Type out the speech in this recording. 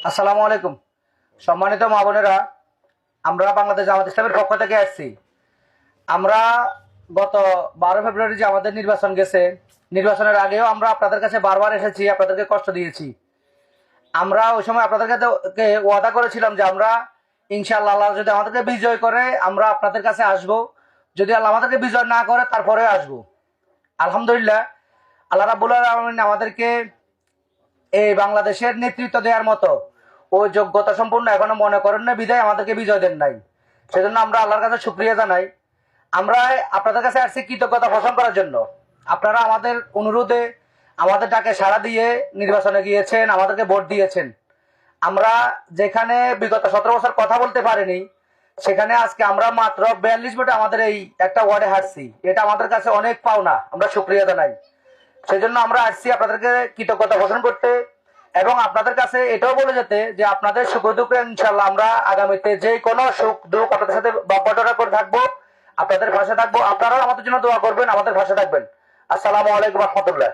আসসালামু আলাইকুম। সম্মানিত মা বোনেরা, আমরা বাংলাদেশ জামাত ইসলামের পক্ষ থেকে আসছি। আমরা গত 12 ফেব্রুয়ারি যে আমাদের নির্বাচন গেছে, নির্বাচনের আগেও আমরা আপনাদের কাছে বারবার এসেছি, আপনাদেরকে কষ্ট দিয়েছি। আমরা ওই সময় আপনাদেরকে ওয়াদা করেছিলাম যে আমরা ইনশাআল্লাহ আল্লাহ যদি আমাদেরকে বিজয় করে আমরা আপনাদের কাছে আসব, যদি আল্লাহ আমাদেরকে বিজয় না করে তারপরে আসব। আলহামদুলিল্লাহ, আল্লাহ রাব্বুল আলামিন আমাদেরকে এই বাংলাদেশের নেতৃত্ব দেওয়ার মতো ও যোগ্যতা সম্পূর্ণ এখনো মনে করেন না, বিদায় আমাদেরকে বিজয় দেন নাই। সেজন্য আমরা আল্লাহর কাছে শুকরিয়া জানাই। আমরা আপনাদের কাছে আসছি কৃতজ্ঞতা পোষণ করার জন্য। আপনারা আমাদের অনুরোধে, আমাদের ডাকে সাড়া দিয়ে নির্বাচনে গিয়েছেন, আমাদেরকে ভোট দিয়েছেন। আমরা যেখানে বিগত 17 বছর কথা বলতে পারিনি, সেখানে আজকে আমরা মাত্র 42 ভোটে আমাদের এই একটা ওয়ার্ডে হারছি। এটা আমাদের কাছে অনেক পাওনা, আমরা শুকরিয়া জানাই। সেই জন্য আমরা আসছি আপনাদেরকে কৃতজ্ঞতা ঘোষণা করতে এবং আপনাদের কাছে এটাও বলে যেতে যে আপনাদের সুখ দুঃখে ইনশাল্লাহ আমরা আগামীতে যে কোনো সুখ দুঃখ আপনাদের সাথে বটনা করে থাকবো, আপনাদের পাশে থাকবো। আপনারাও আমাদের জন্য দোয়া করবেন, আমাদের পাশে থাকবেন। আসসালামু আলাইকুম রহমতুল্লাহ।